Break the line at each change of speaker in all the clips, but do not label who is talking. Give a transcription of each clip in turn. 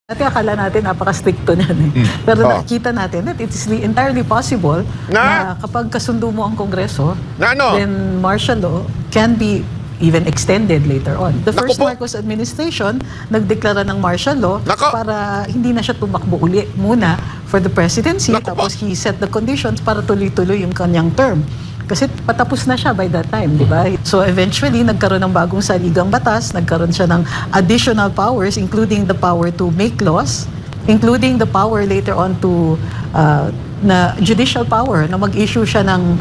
Dati akala natin napaka-stricto niyan eh. Pero nakikita natin that it is entirely possible na kapag kasundo mo ang Kongreso, then martial law can be even extended later on. The first Marcos administration, nagdeklara ng martial law para hindi na siya tumakbo uli muna for the presidency. Tapos he set the conditions para tuloy-tuloy yung kanyang term. Kasi patapos na siya by that time, di ba? So eventually, nagkaroon ng bagong saligang batas, nagkaroon siya ng additional powers, including the power to make laws, including the power later on to na judicial power, na mag-issue siya ng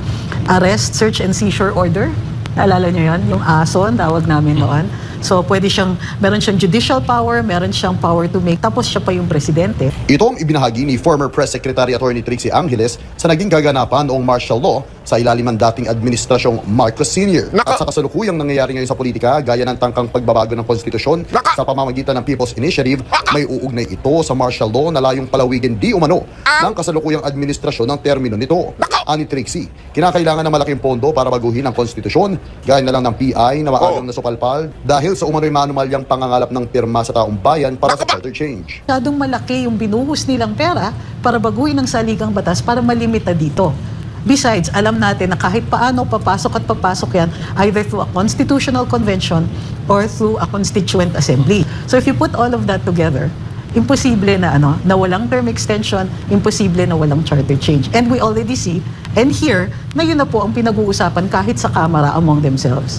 arrest, search, and seizure order. Naalala niyo yun? Yung ASO, ang tawag namin noon. So pwede siyang, meron siyang judicial power, meron siyang power to make, tapos siya pa yung presidente.
Ito ang ibinahagi ni former Press Secretary Attorney Trixie Angeles sa naging kaganapan noong martial law sa ilalim ng dating administrasyong Marcos Sr. At sa kasalukuyang nangyayari ngayon sa politika, gaya ng tangkang pagbabago ng konstitusyon sa pamamagitan ng People's Initiative, may uugnay ito sa martial law na layong palawigin di umano ng kasalukuyang administrasyon ng termino nito. Ani Trixie, kinakailangan ng malaking pondo para baguhin ang konstitusyon, gaya na lang ng PI na maagang nasupalpal dahil sa umano'y manumalyang pangangalap ng pirma sa taong bayan para sa charter change.
Masyadong malaki yung binuhos nilang pera para baguhin ang saligang batas para malimita dito. Besides, alam natin na kahit paano papasok at papasok yan either through a constitutional convention or through a constituent assembly. So if you put all of that together, imposible na na walang term extension, imposible na walang charter change. And we already see and hear na yun na po ang pinag-uusapan kahit sa Kamara among themselves.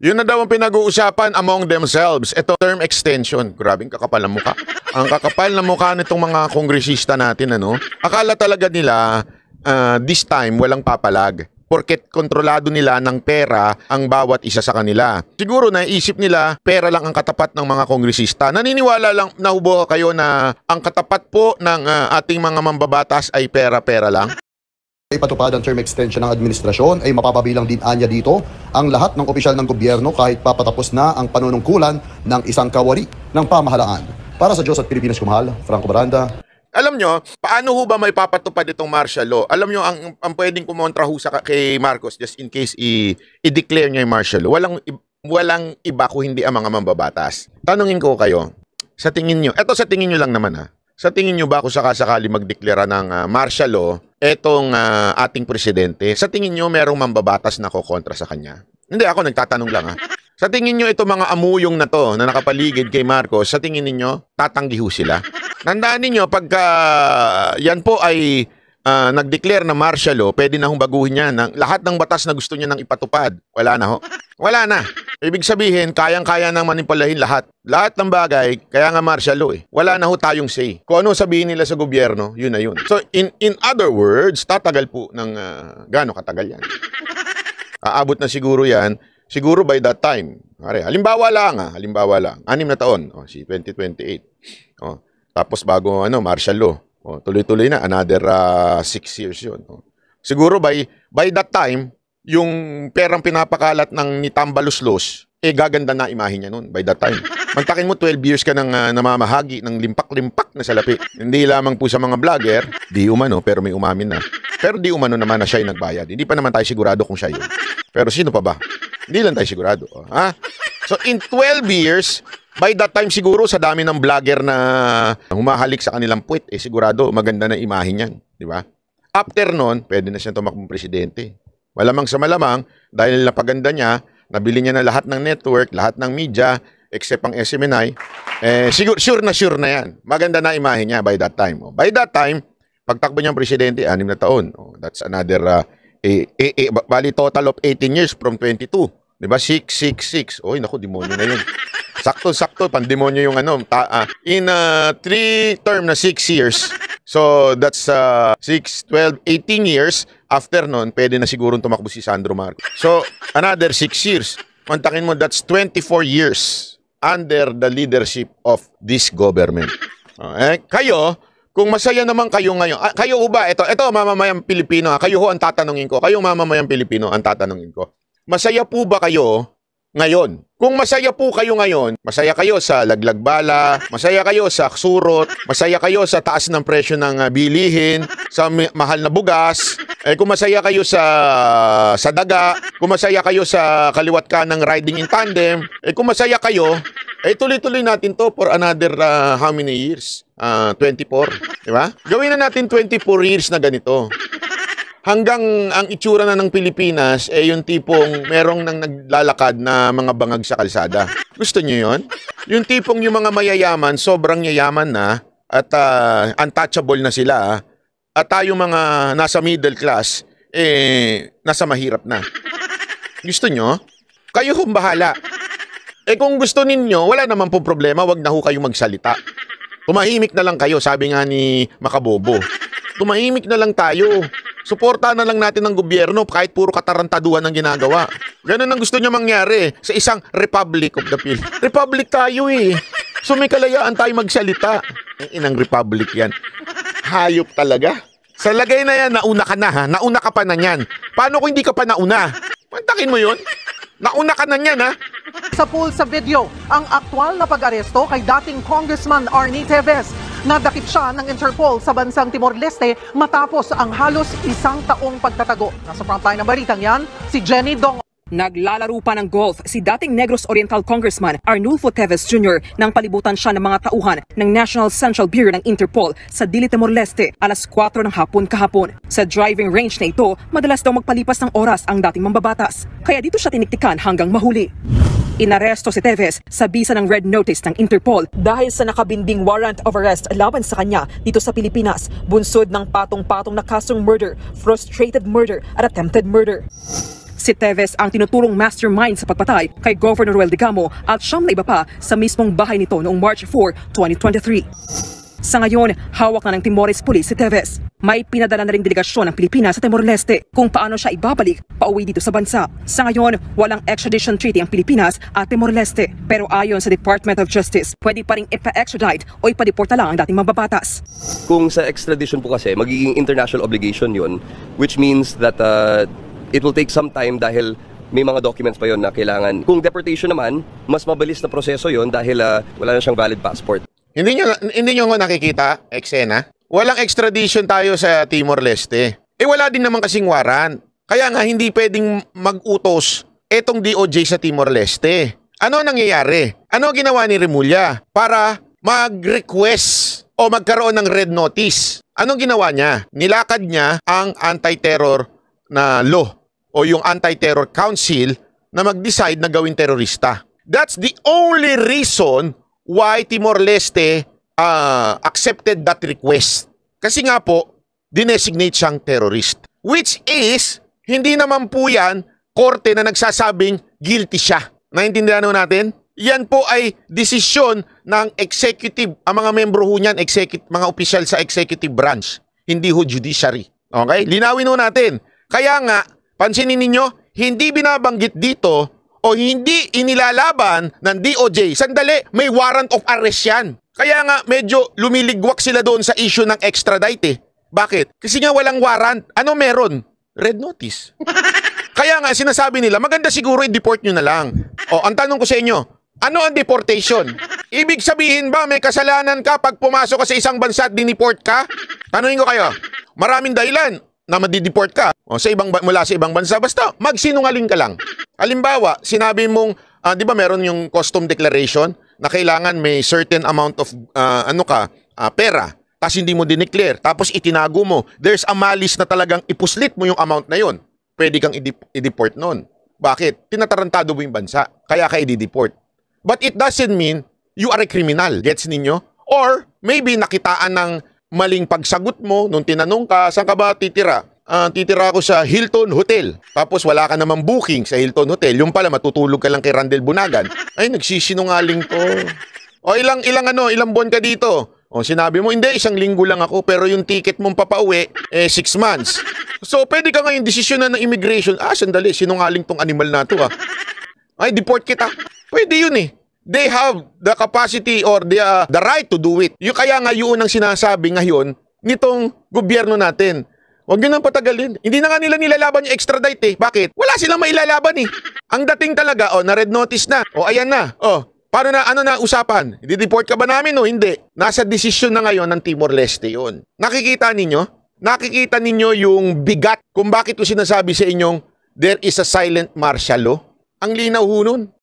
Yun na daw ang pinag-uusapan among themselves. Ito, term extension. Grabing kakapal na mukha. Ang kakapal na mukha nitong mga kongresista natin, akala talaga nila this time walang papalag. Porket kontrolado nila ng pera ang bawat isa sa kanila. Siguro naisip nila, pera lang ang katapat ng mga kongresista. Naniniwala lang, nahubo kayo na ang katapat po ng ating mga mambabatas ay pera-pera lang?
Ipatupad ang term extension ng administrasyon ay mapapabilang din anya dito ang lahat ng opisyal ng gobyerno kahit papatapos na ang panunungkulan ng isang kawari ng pamahalaan. Para sa Diyos at Pilipinas kumahal, Franco Baranda.
Alam nyo, paano ho ba may papatupad itong martial law? Alam nyo, ang pwedeng kumontra ho kay Marcos just in case i-declare niya yung martial law. Walang iba kung hindi ang mga mambabatas. Tanungin ko kayo, sa tingin nyo, eto sa tingin nyo lang naman sa tingin nyo ba kung sakasakali magdeklara ng martial law etong ating presidente, sa tingin nyo merong mambabatas na kokontra sa kanya? Hindi, ako nagtatanong lang Sa tingin nyo itong mga amuyong na to na nakapaligid kay Marcos, sa tingin niyo tatanggi ho sila? Nandaan ninyo, pagka yan po ay nag-declare na martial law, pwede na hong baguhin yan. Lahat ng batas na gusto niya nang ipatupad, wala na ho. Wala na. Ibig sabihin, kayang-kaya nang manipulahin lahat. Lahat ng bagay, kaya nga martial law Wala na ho tayong say. Kung ano sabihin nila sa gobyerno, yun na yun. So, in other words, tatagal po ng gaano katagal yan. Aabot na siguro yan, siguro by that time. Halimbawa lang 6 na taon, si 2028. Tapos bago martial law. Tuloy-tuloy na another 6 years 'yun. Siguro by that time, yung perang pinapakalat ng ni Tambaluslos, gaganda na imahe niya noon by that time. Mantakin mo 12 years ka nang namamahagi ng limpak-limpak na salapi. Hindi lamang po sa mga vlogger, di umano pero may umamin na. Pero di umano naman na siya ay nagbayad. Hindi pa naman tayo sigurado kung siya 'yun. Pero sino pa ba? Hindi lang tayo sigurado. So in 12 years, by that time siguro sa dami ng vlogger na humahalik sa kanilang puwet, sigurado maganda na imahe niyan, di ba? After nun, pwede na siyang tumakbong presidente. Malamang sa malamang, dahil napaganda niya, nabili niya na lahat ng network, lahat ng media, except ang SMNI, sure na yan. Maganda na imahe niya by that time. By that time, pagtakbo niyang presidente, 6 na taon. That's another, bali total of 18 years from 22. Di ba? 666. Naku, demonyo na yun. Sakto-sakto, pandemonyo yung in 3 term na 6 years. So, that's 6, 12, 18 years. After nun, pwede na siguro tumakbo si Sandro Marcos. So, another 6 years. Mantakin mo, that's 24 years under the leadership of this government. Kayo, kung masaya naman kayo ngayon, kayo ba, ito mamamayang Pilipino, kayo ho ang tatanungin ko, kayong mamamayang Pilipino ang tatanungin ko. Masaya po ba kayo ngayon? Kung masaya po kayo ngayon, masaya kayo sa laglag bala, masaya kayo sa surot, masaya kayo sa taas ng presyo ng bilihin, sa mahal na bugas, kung masaya kayo sa daga, kung masaya kayo sa kaliwat ka ng riding in tandem, kung masaya kayo, Eh tuloy-tuloy natin to for another how many years? 24, di ba? Gawin na natin 24 years na ganito. Hanggang ang itsura na ng Pilipinas yung tipong merong nang naglalakad na mga bangag sa kalsada. Gusto niyo 'yon? Yung tipong yung mga mayayaman, sobrang yayaman na at untouchable na sila at tayo mga nasa middle class nasa mahirap na. Gusto nyo? Kayo kung bahala. Kung gusto ninyo, wala naman po problema, wag na ho kayong magsalita. Tumahimik na lang kayo, sabi nga ni Makabobo. Tumahimik na lang tayo. Suportahan na lang natin ng gobyerno kahit puro katarantaduhan ang ginagawa. Ganun ang gusto niya mangyari sa isang Republic of the Philippines. Republic tayo So may kalayaan tayo magsalita. Inang Republic yan. Hayop talaga. Sa lagay na yan, nauna ka na ha. Nauna ka pa na yan. Paano kung hindi ka pa nauna? Mantakin mo yun? Nauna ka na yan ha.
Sa pool sa video, ang aktwal na pag-aresto kay dating Congressman Arnie Teves. Nadakip siya ng Interpol sa bansang Timor-Leste matapos ang halos isang taong pagtatago. Nasa frontline ng balitang yan, si Jenny Dong.
Naglalaro pa ng golf si dating Negros Oriental Congressman Arnulfo Teves Jr. nang palibutan siya ng mga tauhan ng National Central Bureau ng Interpol sa Dili, Timor-Leste alas 4 ng hapon kahapon. Sa driving range na ito, madalas daw magpalipas ng oras ang dating mambabatas. Kaya dito siya tiniktikan hanggang mahuli. Inaresto si Teves sa bisa ng red notice ng Interpol dahil sa nakabinding warrant of arrest laban sa kanya dito sa Pilipinas, bunsod ng patong-patong na kasong murder, frustrated murder at attempted murder. Si Teves ang tinuturong mastermind sa pagpatay kay Governor Ruel Digamo at siyam na iba pa sa mismong bahay nito noong March 4, 2023. Sa ngayon, hawak na ng Timores Police si Teves. May pinadala na ring delegasyon ng Pilipinas sa Timor-Leste kung paano siya ibabalik pauwi dito sa bansa. Sa ngayon, walang extradition treaty ang Pilipinas at Timor-Leste. Pero ayon sa Department of Justice, pwede pa ring ipa-extradite o ipadeporta lang ang dating mambabatas.
Kung sa extradition po kasi, magiging international obligation yun, which means that it will take some time dahil may mga documents pa yon na kailangan. Kung deportation naman, mas mabilis na proseso yon dahil wala na siyang valid passport.
Hindi nyo nakikita, eksena? Walang extradition tayo sa Timor-Leste. Wala din naman kasing warrant. Kaya nga hindi pwedeng mag-utos etong DOJ sa Timor-Leste. Ano nangyayari? Ano ginawa ni Remulla para mag-request o magkaroon ng red notice? Anong ginawa niya? Nilakad niya ang anti-terror na law o yung Anti-Terror Council na mag-decide na gawin terorista. That's the only reason why Timor-Leste accepted that request. Kasi nga po, dinesignate siyang terrorist. Which is, hindi naman po yan korte na nagsasabing guilty siya. Naintindihan natin? Yan po ay desisyon ng executive, ang mga membro ho niyan, mga opisyal sa executive branch, hindi ho judiciary. Okay? Linawin ho natin. Kaya nga, pansinin ninyo, hindi binabanggit dito o hindi inilalaban ng DOJ. Sandali, may warrant of arrest yan. Kaya nga, medyo lumiligwak sila doon sa issue ng extradite. Bakit? Kasi nga walang warrant. Ano meron? Red notice. Kaya nga, sinasabi nila, maganda siguro i-deport nyo na lang. O, ang tanong ko sa inyo, ano ang deportation? Ibig sabihin ba may kasalanan ka pag pumasok ka sa isang bansa at dineport ka? Tanungin ko kayo, maraming dahilan na madideport ka o mula sa ibang bansa, basta magsinungaling ka lang. Halimbawa, sinabi mong, di ba meron yung custom declaration na kailangan may certain amount of pera, tapos hindi mo dineclare, tapos itinago mo, there's a malice na talagang ipuslit mo yung amount na yon. Pwede kang i-deport nun. Bakit? Tinatarantado mo yung bansa, kaya ka i-deport. But it doesn't mean you are a criminal. Gets ninyo? Or maybe nakitaan ng maling pagsagot mo nung tinanong ka, saan ka ba titira? Titira ako sa Hilton Hotel. Tapos wala ka namang booking sa Hilton Hotel. Yung pala, matutulog ka lang kay Randel Bunagan. Ay, nagsisinungaling to. O ilang buwan ka dito? O sinabi mo, hindi, 1 linggo lang ako, pero yung ticket mong papauwi, 6 months. So, pwede ka ngayon desisyonan ng immigration. Sandali, sinungaling tong animal na to Ay, deport kita. Pwede yun They have the capacity or the right to do it. Yung kaya nga yun ang sinasabi ngayon nitong gobyerno natin. Huwag nyo nang patagalin. Hindi na nga nila nilalaban yung extradite Bakit? Wala silang mailalaban Ang dating talaga, na red notice na. Ayan na. Paano na, ano na usapan? Di-deport ka ba namin o hindi? Nasa desisyon na ngayon ng Timor-Leste yun. Nakikita ninyo yung bigat kung bakit ko sinasabi sa inyong there is a silent martial law. Ang linaw ho nun.